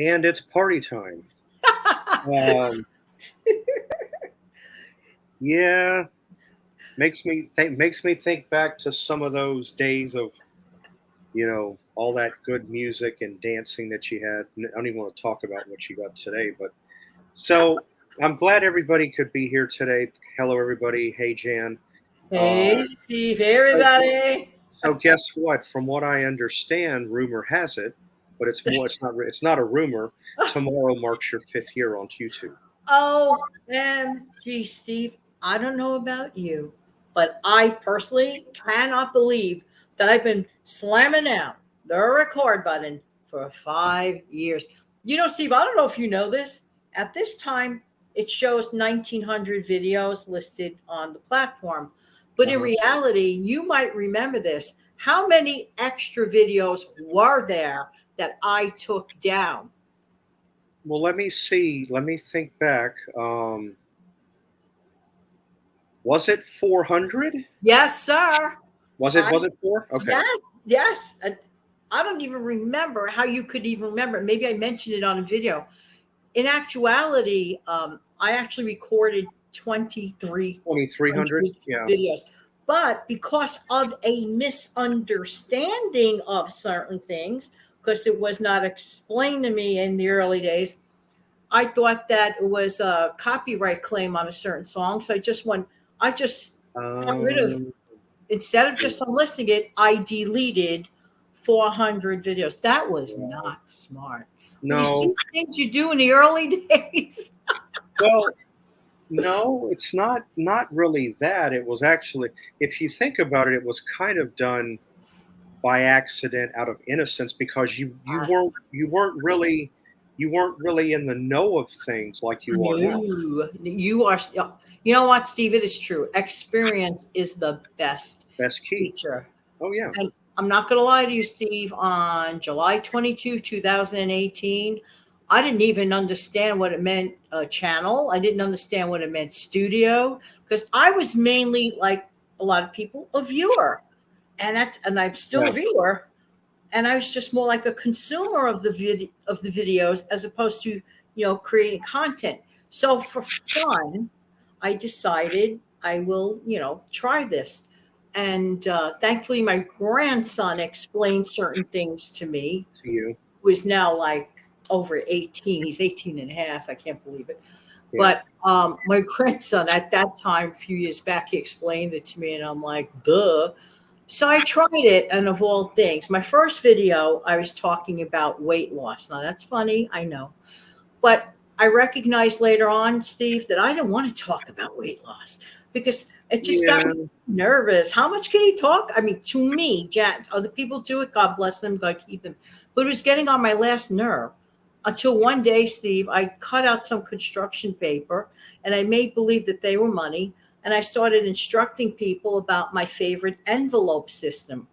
and it's party time. Um, yeah, makes me think back to some of those days of all that good music and dancing that she had. I don't even want to talk about what she got today, but so I'm glad everybody could be here today. Hello, everybody. Hey, Jan. Uh, Hey, Steve. Hey, so, everybody. so guess what? From what I understand, rumor has it, but it's more. It's not. It's not a rumor. Tomorrow marks your 5th year on YouTube. OMG, Steve. I don't know about you, but I personally cannot believe that I've been slamming down the record button for 5 years. Steve, I don't know if you know this. At this time, it shows 1,900 videos listed on the platform. But in Uh-huh. reality, you might remember this. How many extra videos were there that I took down? Well, let me see. Let me think back. Was it 400? Yes, sir. Was it? I Was it four? Okay. Yes, yes. I don't even remember how you could even remember. Maybe I mentioned it on a video. In actuality, I actually recorded 2,300. 2,300 Yeah. videos. But because of a misunderstanding of certain things, because it was not explained to me in the early days, I thought that it was a copyright claim on a certain song. So I just got rid of, Um, instead of just unlisting it, I deleted 400 videos. That was no. not smart. When you No. see things you do in the early days. Well, no, it's not really that. It was actually, if you think about it, it was kind of done by accident out of innocence because you weren't really in the know of things like you are now. No, you are. You know what, Steve? It is true. Experience is the best Best key. teacher. Oh yeah. And I'm not going to lie to you, Steve. On July 22, 2018, I didn't even understand what it meant channel. I didn't understand what it meant studio because I was mainly like a lot of people, a viewer, and I'm still a Right. viewer, and I was just more like a consumer of the videos as opposed to creating content. So for fun, I decided I will try this, and thankfully my grandson explained certain things to me. To you. Who is now like over 18. He's 18 and a half. I can't believe it. Yeah. But my grandson at that time, a few years back, he explained it to me, and I'm like, duh. So I tried it, and of all things, my first video, I was talking about weight loss. Now that's funny, I know, but I recognized later on, Steve, that I didn't want to talk about weight loss because it just got me Yeah. nervous. How much can he talk? I mean, to me, Jack, other people do it. God bless them. God keep them. But it was getting on my last nerve until one day, Steve, I cut out some construction paper and I made believe that they were money. And I started instructing people about my favorite envelope system.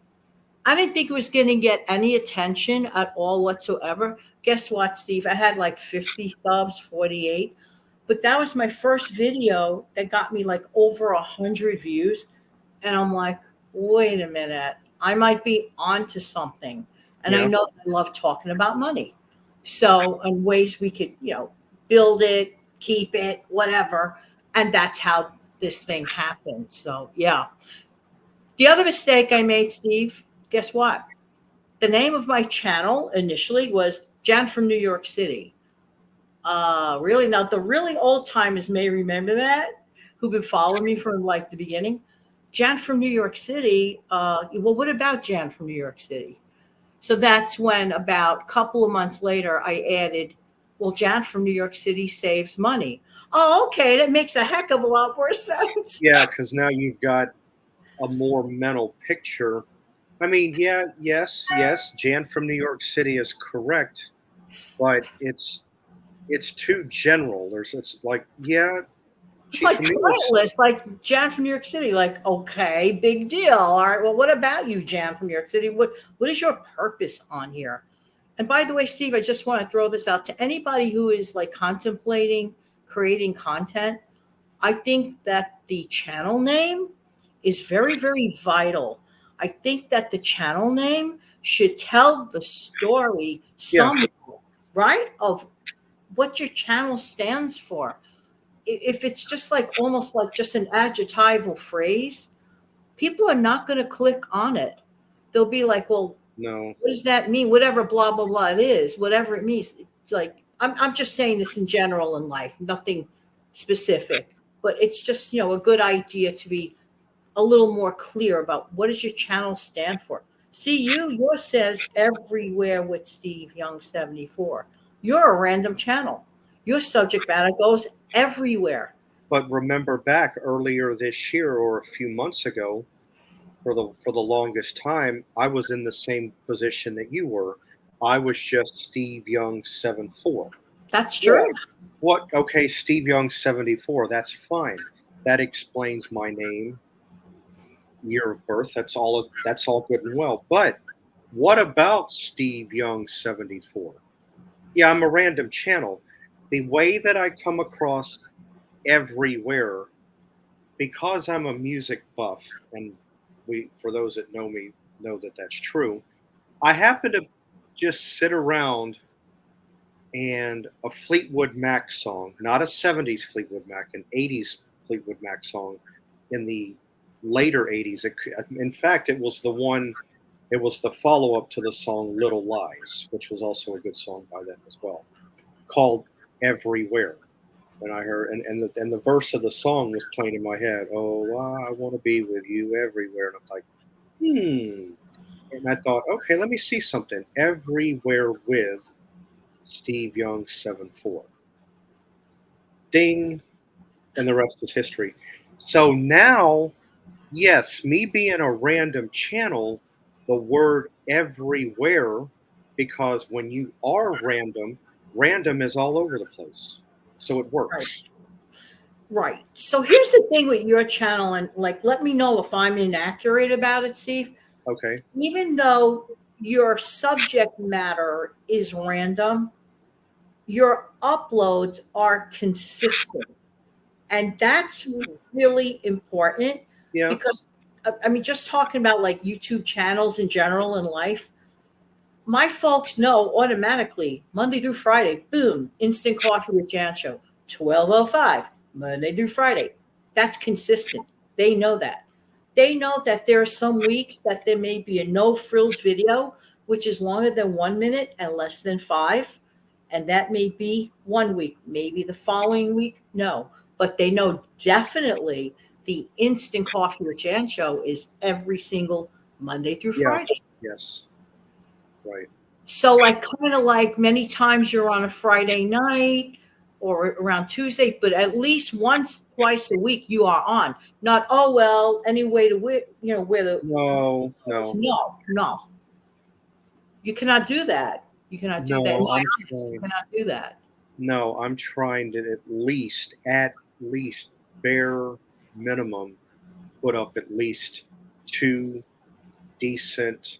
I didn't think it was going to get any attention at all whatsoever. Guess what, Steve? I had like 50 subs, 48. But that was my first video that got me like over 100 views. And I'm like, wait a minute. I might be onto something. And I Yeah. know I love talking about money. So, in ways we could, build it, keep it, whatever. And that's how this thing happened. So, yeah. The other mistake I made, Steve, guess what? The name of my channel initially was Jan from New York City. Really, now the really old timers may remember that, who've been following me from like the beginning. Jan from New York City. Well, what about Jan from New York City? So that's when about a couple of months later, I added, well, Jan from New York City saves money. Oh, okay, that makes a heck of a lot more sense. Yeah. Because now you've got a more mental picture. I mean, yeah, yes. Jan from New York City is correct, but it's too general. It's like, yeah, It's she's like from New York City. pointless, like Jan from New York City. Like, okay, big deal. All right. Well, what about you, Jan from New York City? What is your purpose on here? And by the way, Steve, I just want to throw this out to anybody who is like contemplating creating content. I think that the channel name is very, very vital. I think that the channel name should tell the story Yeah, somehow, right? Of what your channel stands for. If it's just like almost like just an adjectival phrase, people are not going to click on it. They'll be like, well, No. what does that mean? Whatever, blah, blah, blah it is, whatever it means. It's like, I'm just saying this in general in life, nothing specific, but it's just, a good idea to be a little more clear about what does your channel stand for. See, yours says everywhere with Steve Young 74. You're a random channel. Your subject matter goes everywhere. But remember back earlier this year or a few months ago, for the longest time, I was in the same position that you were. I was just Steve Young 74. That's Yeah. true. What? Okay, Steve Young 74. That's fine. That explains my name, year of birth. That's all good and well. But what about Steve Young 74? Yeah, I'm a random channel. The way that I come across everywhere, because I'm a music buff, and for those that know me, know that that's true. I happen to just sit around and a Fleetwood Mac song, not a 70s Fleetwood Mac, an 80s Fleetwood Mac song in the later 80s. In fact, it was the follow up to the song Little Lies, which was also a good song by them as well, called Everywhere. And I heard, and the verse of the song was playing in my head. Oh, I want to be with you everywhere. And I'm like, And I thought, okay, let me see something. Everywhere with Steve Young 74. Ding. And the rest is history. So now, yes, me being a random channel, the word everywhere, because when you are random is all over the place. So it works. Right. So here's the thing with your channel, and like, let me know if I'm inaccurate about it, Steve. Okay. Even though your subject matter is random, your uploads are consistent. And that's really important Yeah. because, I mean, just talking about like YouTube channels in general in life, my folks know automatically Monday through Friday, boom, instant coffee with Jan Show, 12:05, Monday through Friday. That's consistent. They know that. They know that there are some weeks that there may be a no frills video, which is longer than 1 minute and less than 5. And that may be one week, maybe the following week, no. But they know definitely the instant coffee with Jan Show is every single Monday through Friday. Yes. Right. So, like, kind of like many times you're on a Friday night or around Tuesday, but at least once, twice a week you are on. Not, oh, well, any way to wear, where the. No. No. You cannot do that. You cannot do that. In my office, you cannot do that. No, I'm trying to at least bare minimum put up at least 2 decent,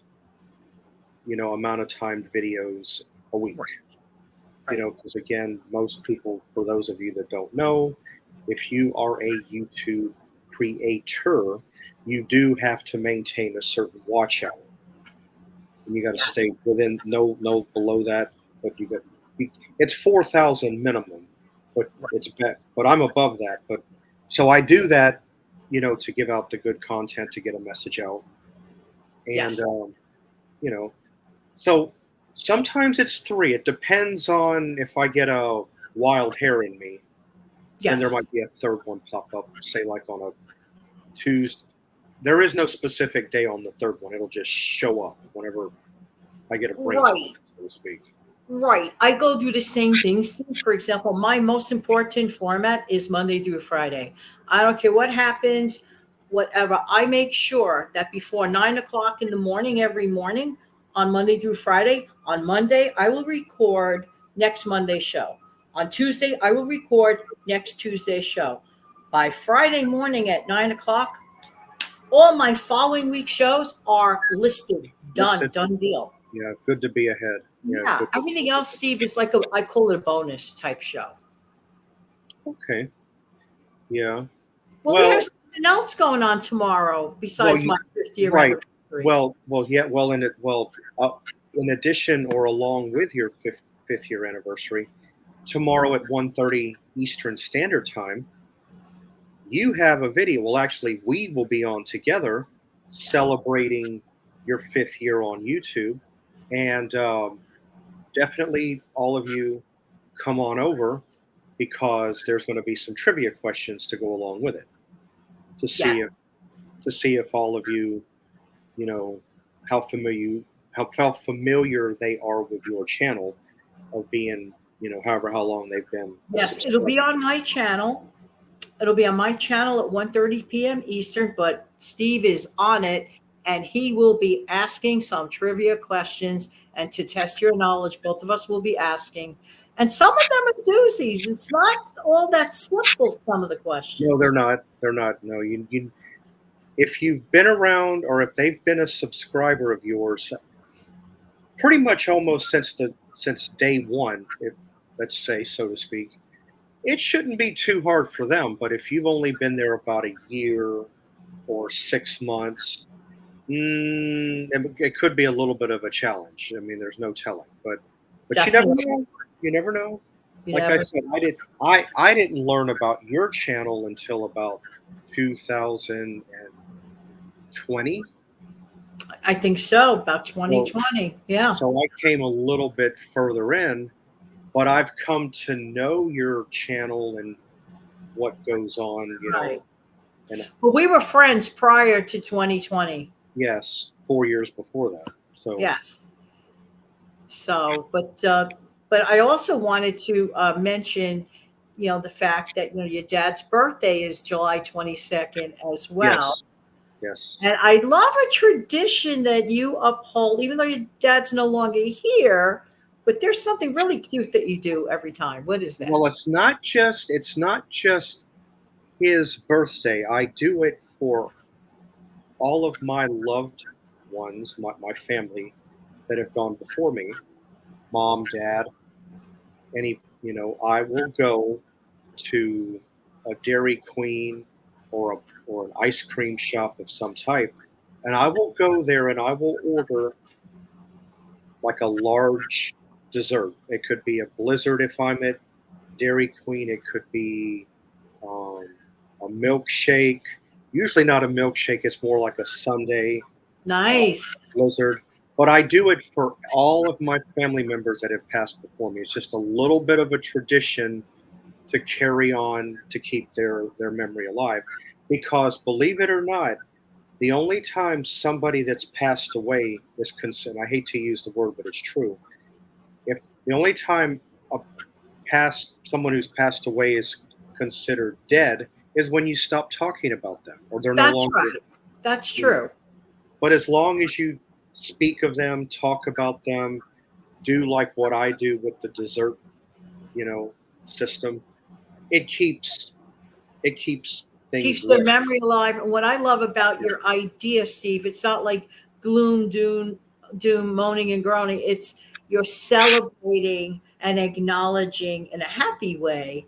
amount of timed videos a week. Right. Because again, most people, for those of you that don't know, if you are a YouTube creator, you do have to maintain a certain watch hour. And you got to stay within no below that, but it's 4,000 minimum, but it's but I'm above that. But so I do that, to give out the good content, to get a message out, and so sometimes it's 3. It depends on if I get a wild hair in me. Yes. Then there might be a third one pop up, say like on a Tuesday. There is no specific day on the third one. It'll just show up whenever I get a break, so to speak. Right. I go through the same things. For example, my most important format is Monday through Friday. I don't care what happens, whatever. I make sure that before 9:00 in the morning, every morning on Monday through Friday, on Monday, I will record next Monday's show. On Tuesday, I will record next Tuesday's show. By Friday morning at 9:00, all my following week shows are listed, done deal. Yeah, good to be ahead. Yeah, everything else, Steve, is like I call it a bonus type show. Okay. Yeah. Well, we have something else going on tomorrow besides my 50th year anniversary. Well, in addition or along with your 5th year anniversary. Tomorrow at 1:30 Eastern Standard Time, you have a video. Well, actually, we will be on together celebrating your 5th year on YouTube. And definitely all of you come on over because there's going to be some trivia questions to go along with it to see Yes. if all of you, you know, how familiar how familiar they are with your channel of being, however how long they've been a Yes, it'll subscriber. be on my channel. It'll be on my channel at 1:30 p.m. Eastern, but Steve is on it and he will be asking some trivia questions. And to test your knowledge, both of us will be asking. And some of them are doozies. It's not all that simple, some of the No, they're questions. not. They're not. No, you if you've been around or if they've been a subscriber of yours, pretty much almost since day one, if let's say so to speak, it shouldn't be too hard for them. But if you've only been there about a year or 6 months, it could be a little bit of a challenge. I mean, there's no telling, but you never Definitely. know. You never know. You Like I never, said, I didn't learn about your channel until about 2020. I think so, about So 2020. Yeah. so I came a little bit further in, but I've come to know your channel and what goes on, Right. and But we were friends prior to 2020. yes, 4 years before that. So Yes. So, but I also wanted to mention, the fact that your dad's birthday is July 22nd as well. yes, yes. And I love a tradition that you uphold, even though your dad's no longer here. But there's something really cute that you do every time. What is that? Well, it's not just his birthday. I do it for all of my loved ones, my family that have gone before me, mom, dad, I will go to a Dairy Queen or an ice cream shop of some type, and I will go there and I will order like a large dessert. It could be a Blizzard if I'm at Dairy Queen. It could be um, a milkshake. Usually not a milkshake. It's more like a sundae Nice. Blizzard. But I do it for all of my family members that have passed before me. It's just a little bit of a tradition to carry on to keep their memory alive. Because believe it or not, the only time somebody that's passed away is considered, I hate to use the word, but it's true. If the only time a someone who's passed away is considered dead is when you stop talking about them or they're no That's longer, right. That's you know. true. But as long as you speak of them, talk about them, do like what I do with the dessert, you know, system, it keeps things Keeps the lit. memory alive. And what I love about your idea, Steve, it's not like gloom, doom, moaning and groaning. It's you're celebrating and acknowledging in a happy way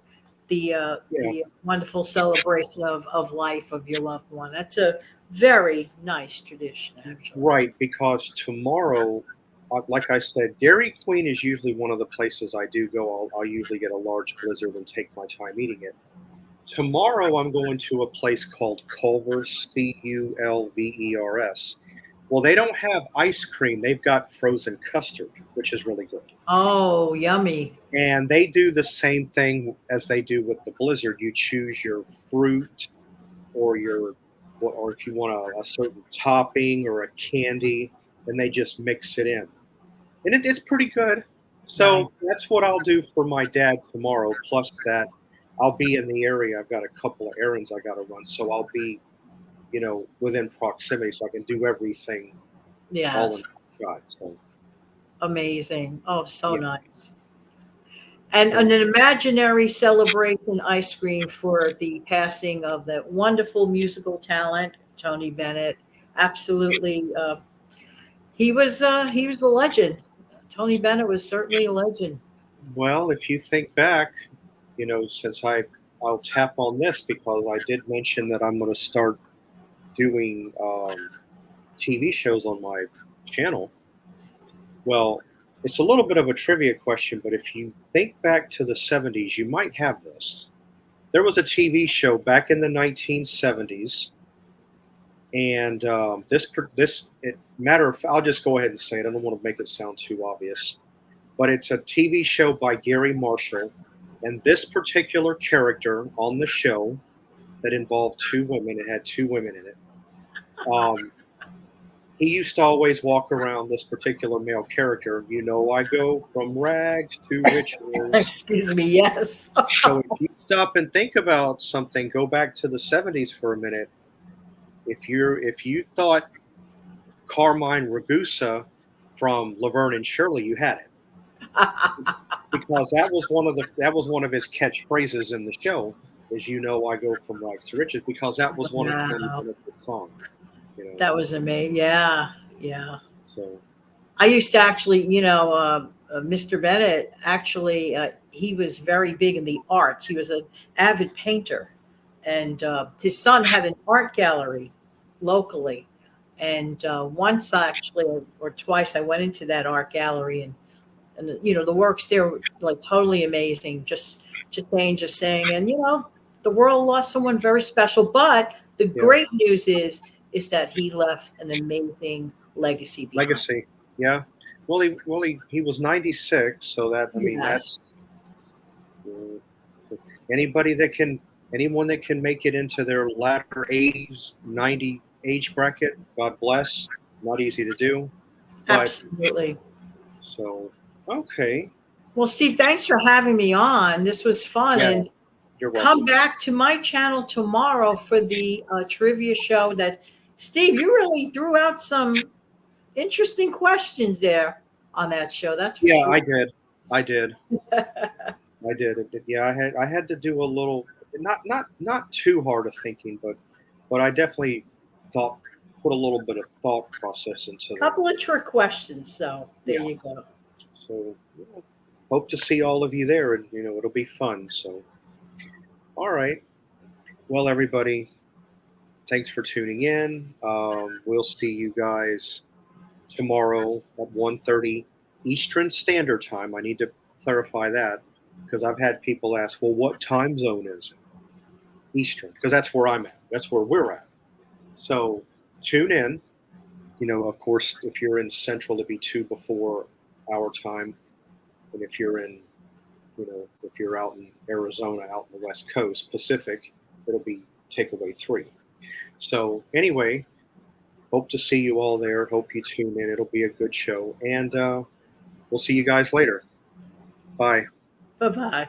Yeah, the wonderful celebration of life of your loved one. That's a very nice tradition, actually. right. Because tomorrow, like I said, Dairy Queen is usually one of the places I do go. I'll usually get a large Blizzard and take my time eating it. Tomorrow, I'm going to a place called Culver's, Culvers. Well, they don't have ice cream. They've got frozen custard, which is really good. Oh, yummy. And they do the same thing as they do with the Blizzard. You choose your fruit or or if you want a certain topping or a candy, and they just mix it in. And it's pretty good. Nice. So that's what I'll do for my dad tomorrow. Plus that I'll be in the area. I've got a couple of errands I got to run, so I'll be, within proximity, so I can do everything all in Yes. one shot. So Amazing. Oh, so yeah, nice. And so an imaginary celebration ice cream for the passing of the wonderful musical talent, Tony Bennett. Absolutely. He was a legend. Tony Bennett was certainly a legend. well, if you think back, since I'll tap on this because I did mention that I'm going to start doing TV shows on my channel. Well, It's a little bit of a trivia question, but if you think back to the 70s, you might have this. There was a TV show back in the 1970s, and matter of, I'll just go ahead and say it. I don't want to make it sound too obvious, but it's a TV show by Gary Marshall, and this particular character on the show that involved two women, it had two women in it. Um, he used to always walk around, this particular male character. I go from rags to riches. Excuse me. Yes. So if you stop and think about something, go back to the 70s for a minute. If you thought Carmine Ragusa from Laverne and Shirley, you had it, because that was one of his catchphrases in the show. Is I go from rags to riches, because that was one of Tony Wow. Bennett's song. That was amazing. Yeah. Yeah. So I used to actually, Mr. Bennett, actually, he was very big in the arts. He was an avid painter. And his son had an art gallery locally. And once actually, or twice, I went into that art gallery, and the works there were like totally amazing. Just saying. And, the world lost someone very special. But the yeah, great news is that he left an amazing legacy behind. legacy. Yeah. Well, he was 96, so Yes. that's anybody that can anyone that can make it into their latter 80s, 90 age bracket. God bless. Not easy to do, but Absolutely. so okay. Well, Steve, thanks for having me on. This was fun. Yeah, And you're come welcome. back to my channel tomorrow for the trivia show that, Steve, you really threw out some interesting questions there on that show. That's for Yeah, sure. I did. I did. I did. Yeah, I had to do a little, not too hard of thinking, but I definitely thought put a little bit of thought process into them. Couple of trick questions. So there Yeah. you go. So hope to see all of you there, and it'll be fun. So all right. Well, everybody, thanks for tuning in. We'll see you guys tomorrow at 1:30 Eastern Standard Time. I need to clarify that, because I've had people ask, well, what time zone is it? Eastern, because that's where I'm at. That's where we're at. So tune in. Of course, if you're in Central, it'll be 2 before our time. And if you're out in Arizona, out in the West Coast, Pacific, it'll be takeaway 3. So anyway, hope to see you all there. Hope you tune in. It'll be a good show. And we'll see you guys later. Bye. Bye bye.